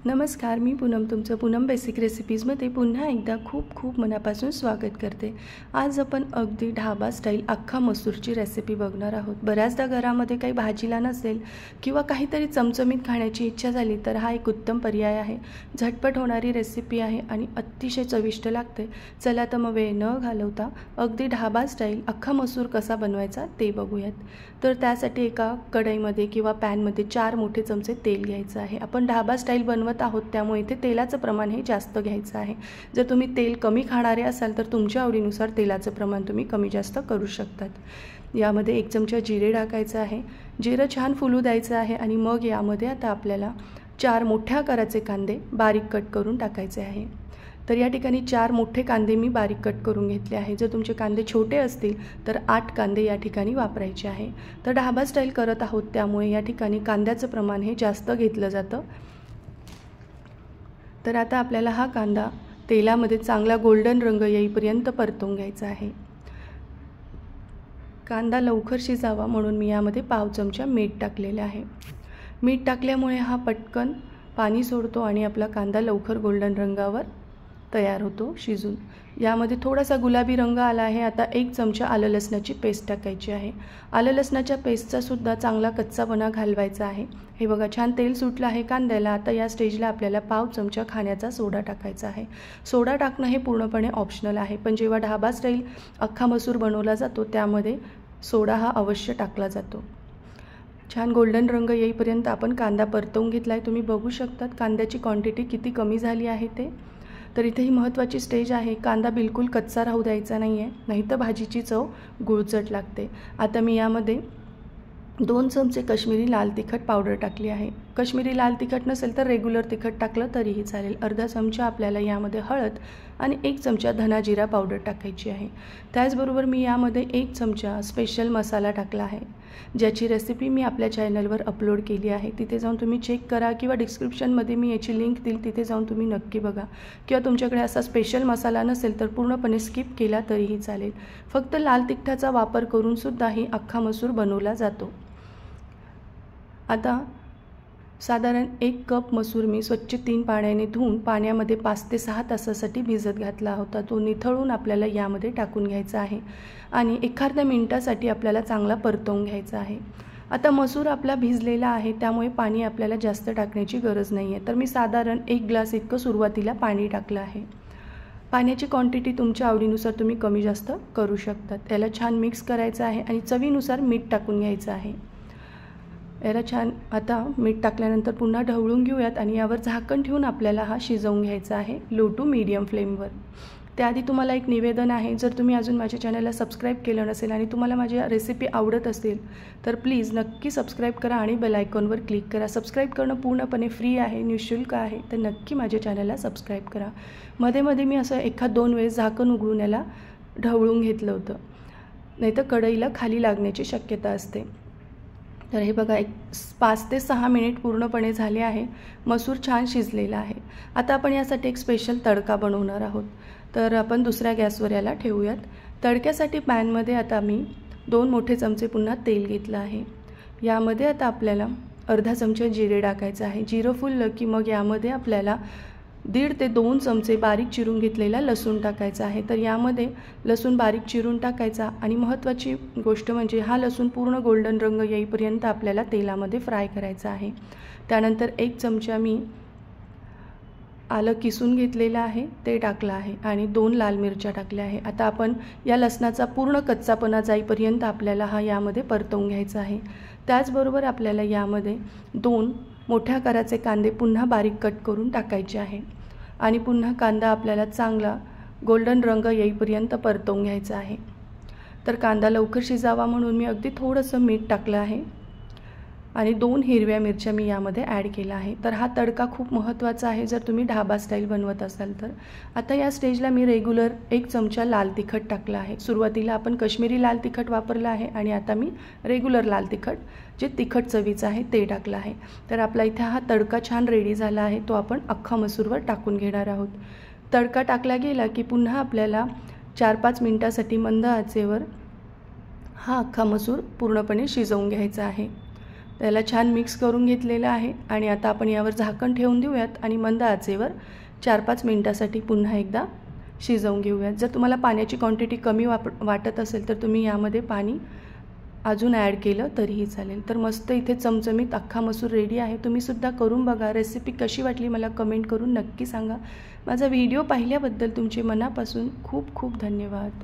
नमस्कार, मी पूनम तुमचं पूनम बेसिक रेसिपीजमध्ये पुन्हा एकदा खूप खूप मनापासून स्वागत करते। आज आपण अगदी ढाबा स्टाईल अख्खा मसूरची रेसिपी बघणार आहोत। बऱ्याचदा घरामध्ये काही भाजीला नसेल किंवा काहीतरी चमचमीत खाण्याची इच्छा झाली तर हा एक उत्तम पर्याय आहे। झटपट होणारी रेसिपी आहे आणि अतिशय चविष्ट लागते। चला तर मग वेळ न घालवता अगदी ढाबा स्टाईल अख्खा मसूर कसा बनवायचा ते बघूयात। तर त्यासाठी एका कढईमध्ये किंवा पॅनमध्ये 4 मोठे चमचे तेल घ्यायचं आहे। आपण ढाबा स्टाईल बनवत आहोत त्यामुळे इथे तेलाचं प्रमाण हे जास्त घ्यायचं आहे। जर तुम्ही तेल कमी खाणारे असाल तर तुमच्या आवडीनुसार तेलाचं प्रमाण तुम्ही कमी जास्त करू शकतात। यामध्ये 1 चमचा जिरे टाकायचं आहे। जिरं छान फुलू द्यायचं आहे आणि मग यामध्ये आता आपल्याला 4 मोठ्या आकाराचे कांदे बारीक कट करून टाकायचे आहे। तर या ठिकाणी 4 मोठे कांदे मी बारीक कट करून घेतले आहे। जर तुमचे कांदे छोटे असतील तर 8 कांदे या ठिकाणी वापरायचे आहे। तर ढाबा स्टाईल करत आहोत त्यामुळे या ठिकाणी कांद्याचं प्रमाण हे जास्त घेतलं जातं। तर आता आपल्याला हा कांदा तेलामध्ये चांगला गोल्डन रंग येईपर्यंत परतवून घ्यायचा आहे। कांदा लवकर शिजावा म्हणून मी यामध्ये पाव चमचा मीठ टाकलेले आहे। मीठ टाकल्यामुळे हा पटकन पाणी सोडतो आणि आपला कांदा लवकर गोल्डन रंगावर तयार होतो शिजून। यामध्ये थोडासा गुलाबी रंग आला आहे। आता 1 चमचा आलं लसणाची पेस्ट टाकायची आहे। आलं लसणाच्या पेस्टचा सुद्धा चांगला कच्चापणा घालवायचा आहे। हे बघा छान तेल सुटलं आहे कांद्याला। आता या स्टेजला आपल्याला पाव चमचा खाण्याचा सोडा टाकायचा आहे। सोडा टाकणं हे पूर्णपणे ऑप्शनल आहे, पण जेव्हा ढाबा स्टाईल अख्खा मसूर बनवला जातो त्यामध्ये सोडा हा अवश्य टाकला जातो। छान गोल्डन रंग येईपर्यंत आपण कांदा परतवून घेतला आहे। तुम्ही बघू शकतात कांद्याची क्वांटिटी किती कमी झाली आहे ते। तर इथे ही महत्त्वाची स्टेज आहे, कांदा बिलकुल कच्चा राहू द्यायचा नाही आहे, नाहीतर भाजीची चव गुळचट लागते। आता मी यामध्ये 2 चमचे काश्मीरी लाल तिखट पावडर टाकली आहे। काश्मीरी लाल तिखट नसेल तर रेग्युलर तिखट टाकलं तरीही चालेल। अर्धा चमचा आपल्याला यामध्ये हळद आणि 1 चमचा धना जिरा पावडर टाकायची आहे। त्याचबरोबर मी यामध्ये 1 चमचा स्पेशल मसाला टाकला आहे, ज्याची रेसिपी मी आपल्या चॅनलवर अपलोड केली आहे। तिथे जाऊन तुम्ही चेक करा किंवा डिस्क्रिप्शनमध्ये मी याची लिंक देईल, तिथे जाऊन तुम्ही नक्की बघा। किंवा तुमच्याकडे असा स्पेशल मसाला नसेल तर पूर्णपणे स्किप केला तरीही चालेल। फक्त लाल तिखटाचा वापर करून सुद्धा ही अख्खा मसूर बनवला जातो। आता साधारण 1 कप मसूर मी स्वच्छ 3 पाण्याने धुवून पाण्यामध्ये 5 ते 6 तासासाठी भिजत घातला होता। तो निथळून आपल्याला यामध्ये टाकून घ्यायचा आहे आणि 1-अर्ध्या मिनिटासाठी आपल्याला चांगला परतवून घ्यायचा आहे। आता मसूर आपला भिजलेला आहे त्यामुळे पाणी आपल्याला जास्त टाकण्याची गरज नाही आहे। तर मी साधारण 1 ग्लास इतकं सुरुवातीला पाणी टाकलं आहे। पाण्याची क्वांटिटी तुमच्या आवडीनुसार तुम्ही कमी जास्त करू शकता। त्याला छान मिक्स करायचं आहे आणि चवीनुसार मीठ टाकून घ्यायचं आहे। याला छान आता मीठ टाकल्यानंतर पुन्हा ढवळून घेऊयात आणि यावर झाकण ठेवून आपल्याला हा शिजवून घ्यायचा आहे लो टू मीडियम फ्लेमवर। त्याआधी तुम्हाला एक निवेदन आहे, जर तुम्ही अजून माझ्या चॅनलला सबस्क्राईब केलं नसेल आणि तुम्हाला माझी रेसिपी आवडत असेल तर प्लीज नक्की सबस्क्राईब करा आणि बेल आयकॉनवर क्लिक करा। सबस्क्राईब करणं पूर्णपणे फ्री आहे, निःशुल्क आहे, तर नक्की माझ्या चॅनलला सबस्क्राईब करा। मध्ये मध्ये मी असं 1-2 वेळेस झाकण उघडून याला ढवळून घेतलं होतं, नाहीतर कढईला खाली लागण्याची शक्यता असते। तर हे बघा 5 ते 6 मिनिट पूर्णपणे झाले आहे। मसूर छान शिजलेला आहे। आता आपण यासाठी एक स्पेशल तडका बनवणार आहोत। तर आपण दुसऱ्या गॅसवर याला ठेवूयात। तडक्यासाठी पॅनमध्ये आता मी 2 मोठे चमचे पुन्हा तेल घेतलं आहे। यामध्ये आता आपल्याला अर्धा चमचा जिरे टाकायचं आहे। जिरं फुललं की मग यामध्ये आपल्याला 1.5 ते 2 चमचे बारीक चिरून घेतलेला लसूण टाकायचा आहे। तर यामध्ये लसूण बारीक चिरून टाकायचा आणि महत्त्वाची गोष्ट म्हणजे हा लसूण पूर्ण गोल्डन रंग येईपर्यंत आपल्याला तेलामध्ये फ्राय करायचा आहे। त्यानंतर 1 चमचा मी आलं किसून घेतलेलं आहे ते टाकलं आहे आणि 2 लाल मिरच्या टाकल्या आहे। आता आपण या लसणाचा पूर्ण कच्चापणा जाईपर्यंत आपल्याला हा यामध्ये परतवून घ्यायचा आहे। त्याचबरोबर आपल्याला यामध्ये 2 मोठ्या आकाराचे कांदे पुन्हा बारीक कट करून टाकायचे आहे आणि पुन्हा कांदा आपल्याला चांगला गोल्डन रंग येईपर्यंत परतवून घ्यायचा आहे। तर कांदा लवकर शिजावा म्हणून मी अगदी थोडंसं मीठ टाकलं आहे आणि 2 हिरव्या मिरच्या मी यामध्ये ॲड केला आहे। तर हा तडका खूप महत्त्वाचा आहे जर तुम्ही ढाबा स्टाईल बनवत असाल तर। आता या स्टेजला मी रेग्युलर 1 चमचा लाल तिखट टाकलं आहे। सुरुवातीला आपण काश्मीरी लाल तिखट वापरलं आहे आणि आता मी रेग्युलर लाल तिखट जे तिखट चवीचं आहे ते टाकलं आहे। तर आपला इथे हा तडका छान रेडी झाला आहे, तो आपण अख्खा मसूरवर टाकून घेणार आहोत। तडका टाकला गेला की पुन्हा आपल्याला 4-5 मिनिटासाठी मंद आचेवर हा अख्खा मसूर पूर्णपणे शिजवून घ्यायचा आहे। त्याला छान मिक्स करून घेतलेलं आहे आणि आता आपण यावर झाकण ठेवून देऊयात आणि मंद आचेवर 4-5 मिनिटासाठी पुन्हा एकदा शिजवून घेऊयात। जर तुम्हाला पाण्याची क्वांटिटी कमी वाटत असेल तर तुम्ही यामध्ये पाणी अजून ॲड केलं तरीही चालेल। तर मस्त इथे चमचमीत अख्खा मसूर रेडी आहे। तुम्ही सुद्धा करून बघा। रेसिपी कशी वाटली मला कमेंट करून नक्की सांगा। माझा व्हिडिओ पाहिल्याबद्दल तुमचे मनापासून खूप खूप धन्यवाद।